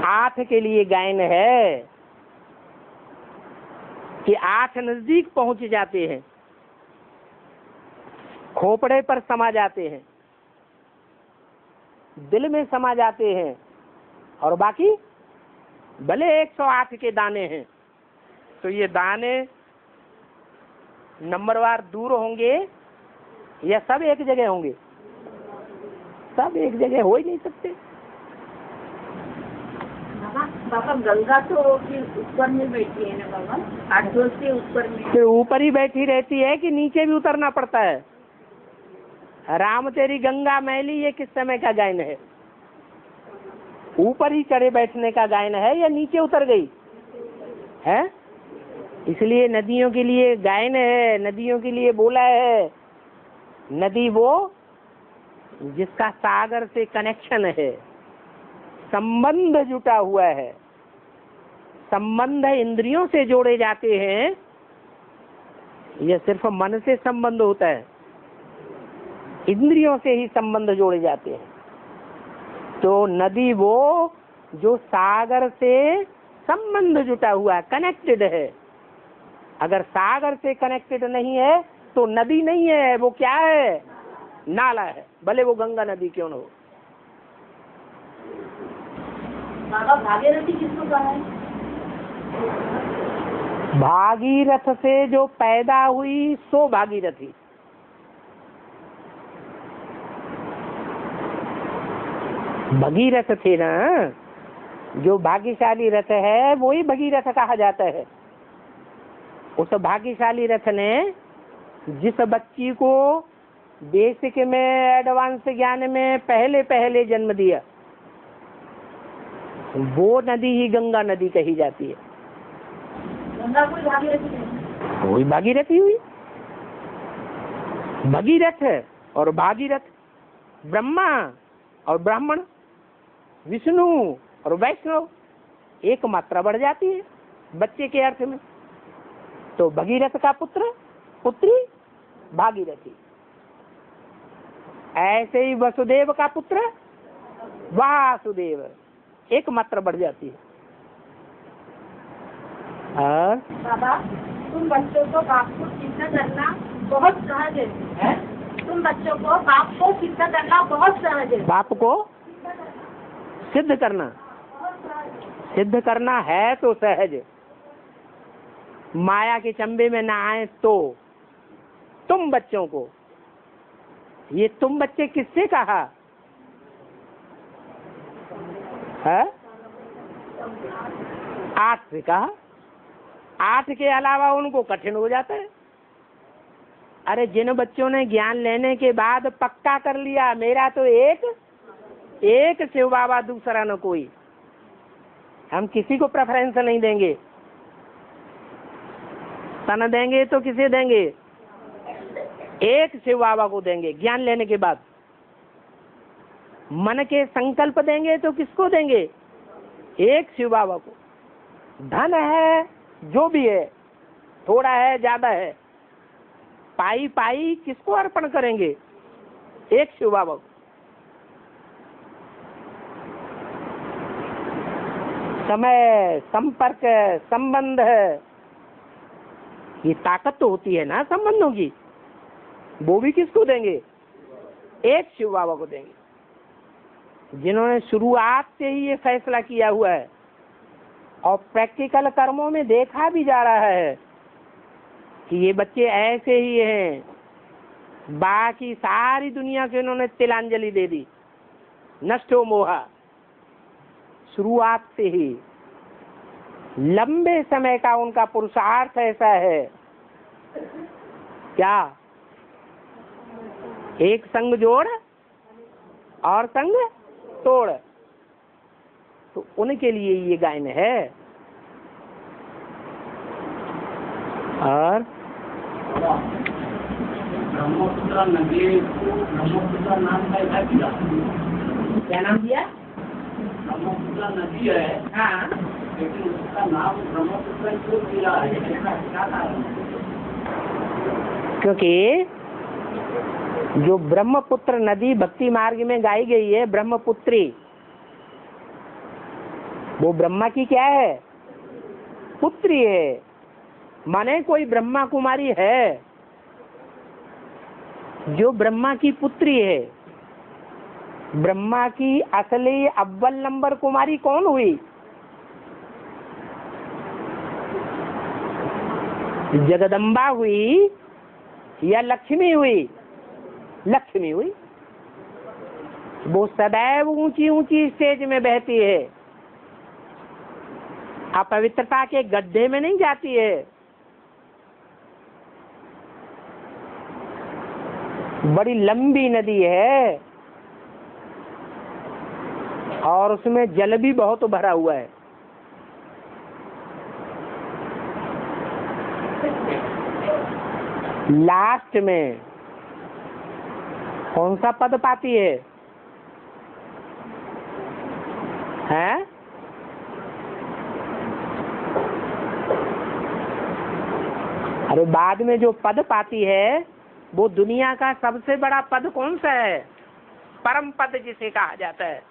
आठ के लिए गायन है कि आठ नजदीक पहुंच जाते हैं, खोपड़े पर समा जाते हैं, दिल में समा जाते हैं, और बाकी भले 108 के दाने हैं तो ये दाने नंबरवार दूर होंगे या सब एक जगह होंगे? सब एक जगह हो ही नहीं सकते। बाबा गंगा तो ऊपर में बैठी है ना बाबा, 8 से ऊपर में। फिर ऊपर ही बैठी रहती है कि नीचे भी उतरना पड़ता है? राम तेरी गंगा मैली ये किस समय का गायन है? ऊपर ही चढ़े बैठने का गायन है या नीचे उतर गई है? इसलिए नदियों के लिए गायन है, नदियों के लिए बोला है। नदी वो जिसका सागर से कनेक्शन है, संबंध जुटा हुआ है। संबंध इंद्रियों से जोड़े जाते हैं, यह सिर्फ मन से संबंध होता है, इंद्रियों से ही संबंध जोड़े जाते हैं। तो नदी वो जो सागर से संबंध जुटा हुआ है, कनेक्टेड है। अगर सागर से कनेक्टेड नहीं है तो नदी नहीं है, वो क्या है? नाला है, भले वो गंगा नदी क्यों न हो। बाबा भागीरथी किसको कहा है? भागीरथ से जो पैदा हुई सो भागीरथी। भगीरथ थे ना, जो भाग्यशाली रथ है वही भगीरथ कहा जाता है। उस भाग्यशाली रथ ने जिस बच्ची को बेसिक में, एडवांस ज्ञान में पहले पहले जन्म दिया, वो नदी ही गंगा नदी कही जाती है। गंगा कोई भागीरथी नहीं? वही भागीरथी हुई। भगीरथ और भागीरथ, ब्रह्मा और ब्राह्मण, विष्णु और वैष्णव, एक मात्रा बढ़ जाती है बच्चे के अर्थ में। तो भगीरथ का पुत्र, पुत्री भागीरथी। ऐसे ही वसुदेव का पुत्र वासुदेव, एक मात्रा बढ़ जाती है। और बाबा तुम बच्चों को बाप को सिद्ध करना बहुत सहज है। तुम बच्चों को बाप को सिद्ध करना बहुत सहज है। बाप को सिद्ध करना, सिद्ध करना है तो सहज। माया के चंबे में ना आए तो तुम बच्चों को, ये तुम बच्चे किससे कहा है? 8 से कहा। 8 के अलावा उनको कठिन हो जाता है। अरे जिन बच्चों ने ज्ञान लेने के बाद पक्का कर लिया मेरा तो एक शिव बाबा, दूसरा न कोई, हम किसी को प्रेफरेंस नहीं देंगे। तन देंगे तो किसे देंगे? एक शिव बाबा को देंगे ज्ञान लेने के बाद। मन के संकल्प देंगे तो किसको देंगे? एक शिव बाबा को। धन है जो भी है, थोड़ा है ज्यादा है, पाई पाई किसको अर्पण करेंगे? एक शिव बाबा को। समय, संपर्क, संबंध, ये ताकत तो होती है ना संबंधों की, वो भी किसको देंगे? एक शिव बाबा को देंगे, जिन्होंने शुरुआत से ही ये फैसला किया हुआ है और प्रैक्टिकल कर्मों में देखा भी जा रहा है कि ये बच्चे ऐसे ही हैं। बाकी सारी दुनिया से इन्होंने तिलांजलि दे दी, नष्टो मोहा। शुरुआत से ही लंबे समय का उनका पुरुषार्थ ऐसा है। क्या? एक संग जोड़ और संग तोड़। तो उनके लिए ये गायन है। और ब्रह्मपुत्र नदी, ब्रह्मपुत्र नाम कैसा दिया? क्या नाम दिया? ब्रह्मपुत्र नदी है, हाँ, लेकिन उसका नाम ब्रह्मपुत्र क्यों दिया है? क्या कारण है? क्योंकि जो ब्रह्मपुत्र नदी भक्ति मार्ग में गाई गई है, ब्रह्मपुत्री, वो ब्रह्मा की क्या है? पुत्री है। माने कोई ब्रह्मा कुमारी है जो ब्रह्मा की पुत्री है। ब्रह्मा की असली अव्वल नंबर कुमारी कौन हुई? जगदम्बा हुई या लक्ष्मी हुई? लक्ष्मी हुई। वो सदैव ऊंची ऊंची स्टेज में बहती है, अपवित्रता के गड्ढे में नहीं जाती है। बड़ी लंबी नदी है और उसमें जल भी बहुत भरा हुआ है। लास्ट में कौन सा पद पाती है? हैं? अरे बाद में जो पद पाती है वो दुनिया का सबसे बड़ा पद कौन सा है? परम पद जिसे कहा जाता है।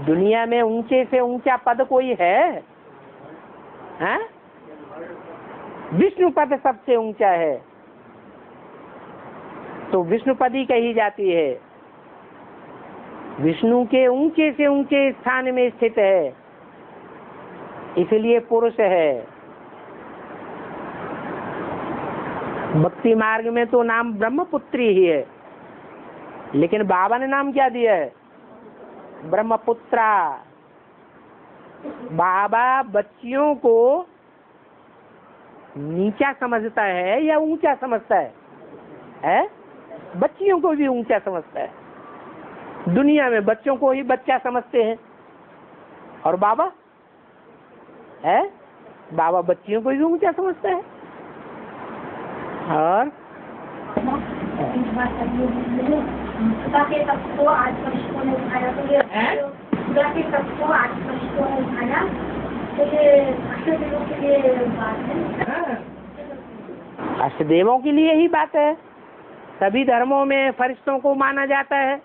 दुनिया में ऊंचे से ऊंचा पद कोई है? हैं? विष्णु पद सबसे ऊंचा है, तो विष्णु पद ही कही जाती है। विष्णु के ऊंचे से ऊंचे स्थान में स्थित है, इसलिए पुरुष है। भक्ति मार्ग में तो नाम ब्रह्मपुत्री ही है, लेकिन बाबा ने नाम क्या दिया है? ब्रह्मपुत्रा। बाबा बच्चियों को नीचा समझता है या ऊंचा समझता है? हैं? बच्चियों को भी ऊंचा समझता है। दुनिया में बच्चों को ही बच्चा समझते हैं, और बाबा है, बाबा बच्चियों को भी ऊंचा समझता है। और के सबको आज परिश्रम ने उठाया, तो ये के सबको आज परिश्रम ने उठाया, तो ये अष्टदेवों के लिए बात है। अष्टदेवों के लिए ही बात है। सभी धर्मों में फरिश्तों को माना जाता है।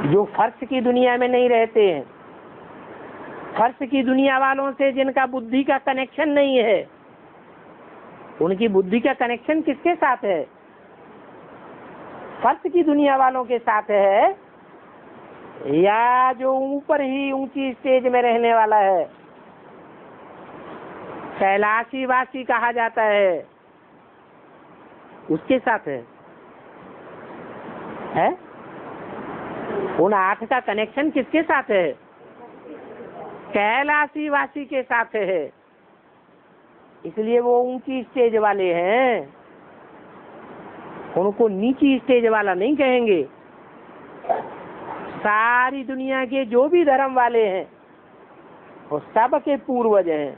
जो फर्श की दुनिया में नहीं रहते हैं, फर्श की दुनिया वालों से जिनका बुद्धि का कनेक्शन नहीं है, उनकी बुद्धि का कनेक्शन किसके साथ है? फर्श की दुनिया वालों के साथ है, या जो ऊपर ही ऊंची स्टेज में रहने वाला है, कैलाशी वासी कहा जाता है, उसके साथ है? उन 8 का कनेक्शन किसके साथ है? कैलाशी वासी के साथ है, इसलिए वो ऊंची स्टेज वाले हैं। उनको नीची स्टेज वाला नहीं कहेंगे। सारी दुनिया के जो भी धर्म वाले हैं वो सब के पूर्वज हैं।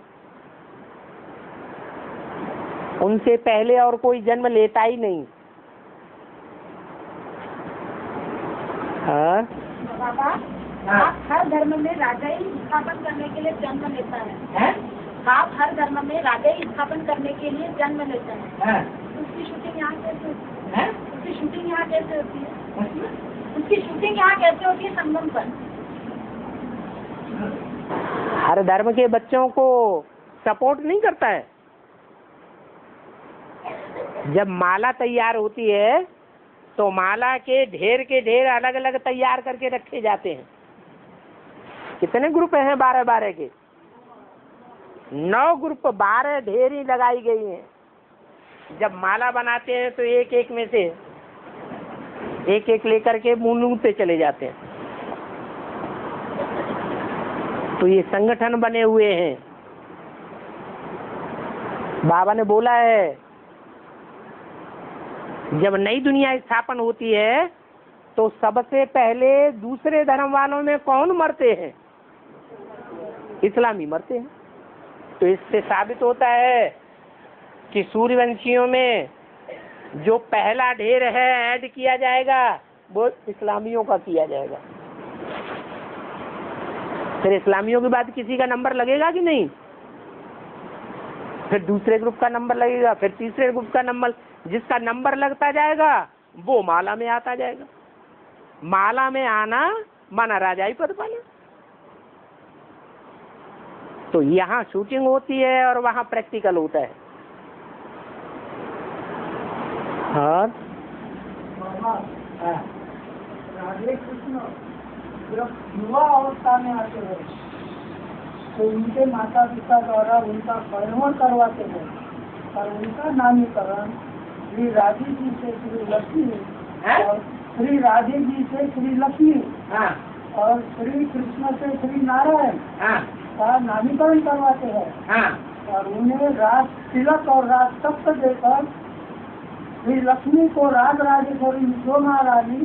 उनसे पहले और कोई जन्म लेता ही नहीं। बाबा, आप हर धर्म में राजा ही स्थापन करने के लिए जन्म लेता है। आप हर धर्म में राजा ही स्थापन करने के लिए जन्म लेते हैं। उसकी शूटिंग यहाँ कैसे होती है? उसकी शूटिंग यहाँ कैसे होती है? उसकी शूटिंग यहाँ कैसे होती है संगम पर? हर धर्म के बच्चों को सपोर्ट नहीं करता है। जब माला तैयार होती है तो माला के ढेर अलग अलग तैयार करके रखे जाते हैं। कितने ग्रुप हैं? 12 के 9 ग्रुप, 12 ढेरी लगाई गई हैं। जब माला बनाते हैं तो एक एक में से एक एक लेकर के मुंह चले जाते हैं। तो ये संगठन बने हुए हैं। बाबा ने बोला है, जब नई दुनिया स्थापन होती है तो सबसे पहले दूसरे धर्म वालों में कौन मरते हैं? इस्लामी मरते हैं। तो इससे साबित होता है कि सूर्यवंशियों में जो पहला ढेर है ऐड किया जाएगा वो इस्लामियों का किया जाएगा। फिर इस्लामियों के बाद किसी का नंबर लगेगा कि नहीं, फिर दूसरे ग्रुप का नंबर लगेगा, फिर तीसरे ग्रुप का नंबर, जिसका नंबर लगता जाएगा वो माला में आता जाएगा। माला में आना माना राजाई पद पाना। तो यहाँ शूटिंग होती है और वहाँ प्रैक्टिकल होता है। और राधे कृष्ण जब युवा अवस्था में आते हैं तो उनके माता पिता द्वारा उनका परिणय करवाते हैं और उनका नामकरण श्री राधे जी से श्री लक्ष्मी और श्री राधे जी से श्री लक्ष्मी और श्री कृष्ण से श्री नारायण का नामकरण करवाते हैं और उन्हें राज तिलक और राज तख्त देकर श्री लक्ष्मी को राज राजेश्वरी यशो महारानी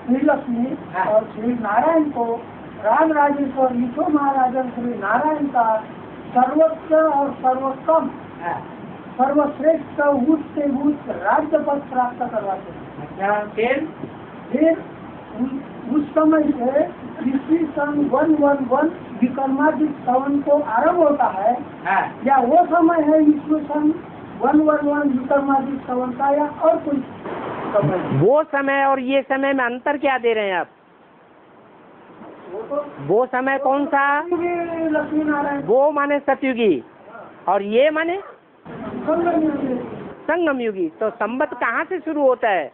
श्री लक्ष्मी और श्री नारायण को राज राजेश्वर यशो महाराजन श्री नारायण का सर्वोच्च और सर्वोत्तम सर्वश्रेष्ठ उच्च से उच्च राज्य पद प्राप्त करवाते हैं। फिर उस समय से ईस्वी सन 111 विक्रमादित्य संवत को आरंभ होता है या वो समय है ईस्वी सन 111 विक्रमादित्य संवत का या और कोई समय? वो समय और ये समय में अंतर क्या दे रहे हैं आप? वो समय कौन सा? लक्ष्मी नारायण। वो माने सतयुगी और ये माने संगम युगी। तो संवत कहाँ से शुरू होता है?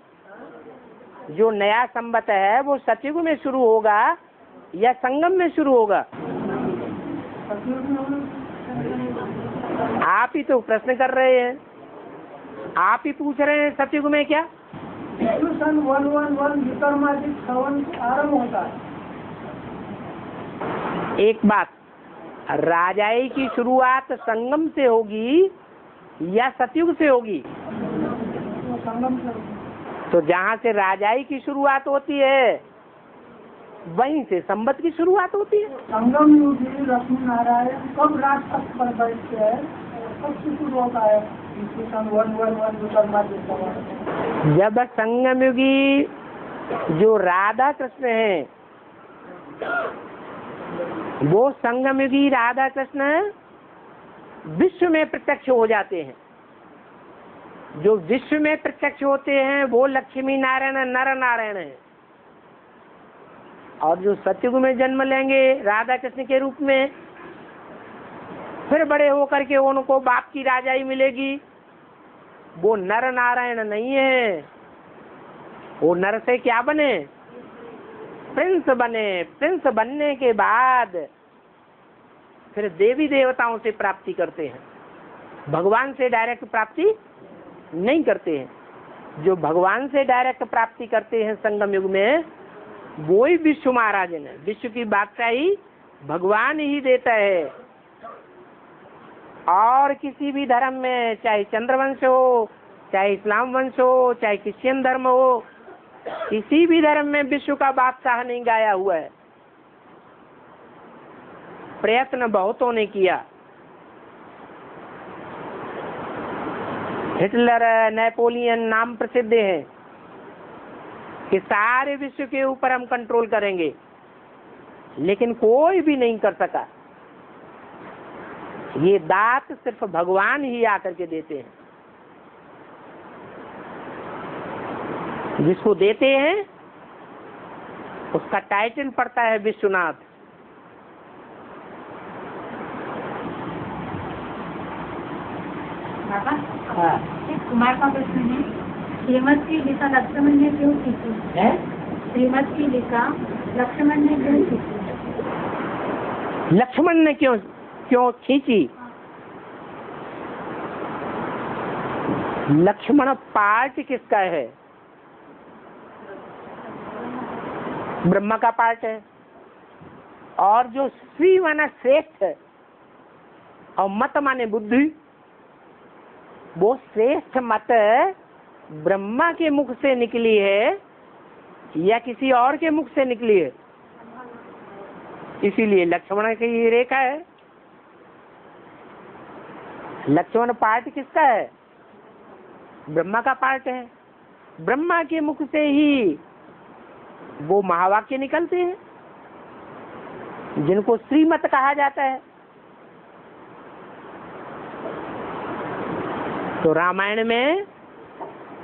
जो नया संवत है वो सतयुग में शुरू होगा या संगम में शुरू होगा? आप ही तो प्रश्न कर रहे हैं, आप ही पूछ रहे हैं सतयुग में क्या? सन 111 विक्रमादित्य संवत आरंभ होता है। एक बात, राजाई की शुरुआत संगम से होगी या सतयुग से होगी? संगम से। तो जहाँ से राजाई की शुरुआत होती है वहीं से संवत की शुरुआत होती है। संगम युगी लक्ष्मी नारायण कब राज तख्त पर बैठते हैं, कब से शुरू होता है? सन 111 विक्रमादित्य संवत। जब संगम युगी जो राधा कृष्ण है वो संगम युगी राधा कृष्ण विश्व में प्रत्यक्ष हो जाते हैं। जो विश्व में प्रत्यक्ष होते हैं वो लक्ष्मी नारायण नर नारायण है। और जो सतयुग में जन्म लेंगे राधा कृष्ण के रूप में, फिर बड़े होकर के उनको बाप की राजाई मिलेगी, वो नर नारायण नहीं है। वो नर से क्या बने? प्रिंस बने। प्रिंस बनने के बाद फिर देवी देवताओं से प्राप्ति करते हैं, भगवान से डायरेक्ट प्राप्ति नहीं करते हैं। जो भगवान से डायरेक्ट प्राप्ति करते हैं संगम युग में वो ही विश्व महाराजन है। विश्व की बादशाही भगवान ही देता है। और किसी भी धर्म में, चाहे चंद्रवंश हो, चाहे इस्लाम वंश हो, चाहे क्रिश्चियन धर्म हो, किसी भी धर्म में विश्व का बादशाह नहीं गाया हुआ है। प्रयत्न बहुतों ने किया। हिटलर, नेपोलियन नाम प्रसिद्ध हैं कि सारे विश्व के ऊपर हम कंट्रोल करेंगे, लेकिन कोई भी नहीं कर सका। ये दात सिर्फ भगवान ही आकर के देते हैं। जिसको देते हैं उसका टाइटल पड़ता है विश्वनाथ। कुमार का प्रश्न है, श्रीमत की लिखा लक्ष्मण ने क्यों खींची? श्रीमत की लिखा लक्ष्मण ने क्यों खींची? लक्ष्मण ने क्यों खींची? लक्ष्मण पार्ट किसका है? ब्रह्मा का पार्ट है। और जो श्री माना श्रेष्ठ है और मत माने बुद्धि, वो श्रेष्ठ मत ब्रह्मा के मुख से निकली है या किसी और के मुख से निकली है? इसीलिए लक्ष्मण की ये रेखा है। लक्ष्मण पार्ट किसका है? ब्रह्मा का पार्ट है। ब्रह्मा के मुख से ही वो महावाक्य निकलते हैं जिनको श्रीमत कहा जाता है। तो रामायण में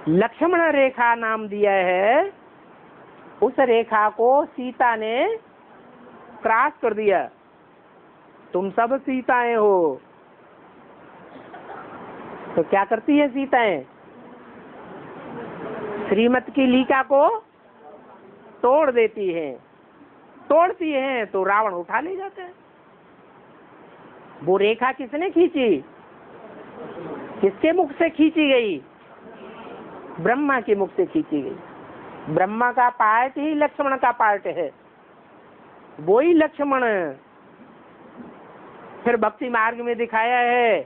लक्ष्मण रेखा नाम दिया है। उस रेखा को सीता ने क्रॉस कर दिया। तुम सब सीताएं हो। तो क्या करती है सीताएं? श्रीमत की लीका को तोड़ देती हैं। तोड़ती हैं तो रावण उठा ले जाता है। वो रेखा किसने खींची? किसके मुख से खींची गई? ब्रह्मा के मुख से खींची गई। ब्रह्मा का पार्ट ही लक्ष्मण का पार्ट है। वो ही लक्ष्मण फिर भक्ति मार्ग में दिखाया है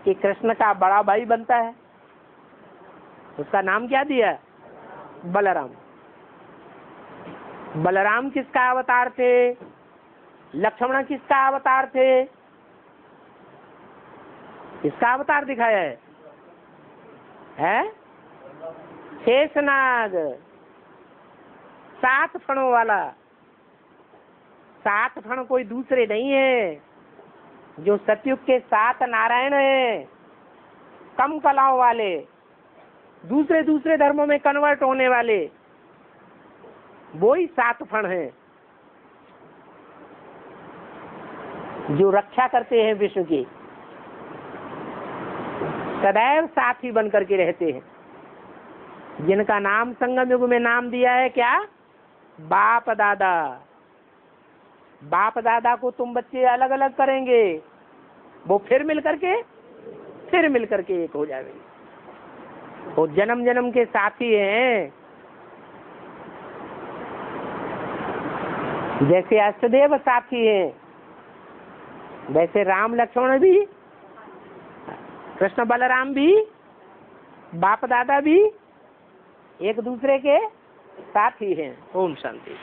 कि कृष्ण का बड़ा भाई बनता है। उसका नाम क्या दिया? बलराम। बलराम किसका अवतार थे? लक्ष्मण किसका अवतार थे? किसका अवतार दिखाया है? शेषनाग, 7 फणों वाला। 7 फण कोई दूसरे नहीं है, जो सतयुग के 7 नारायण हैं, कम कलाओं वाले, दूसरे धर्मों में कन्वर्ट होने वाले, वो ही 7 फण हैं जो रक्षा करते हैं विश्व की। सदैव साथी बन करके रहते हैं, जिनका नाम संगम युग में नाम दिया है क्या? बाप दादा। बाप दादा को तुम बच्चे अलग अलग करेंगे, वो फिर मिल करके एक हो जाएंगे। वो जन्म जन्म के साथी हैं। जैसे अष्टदेव साथी हैं, वैसे राम लक्ष्मण भी, कृष्ण बलराम भी, बाप दादा भी एक दूसरे के साथी हैं। ओम शांति।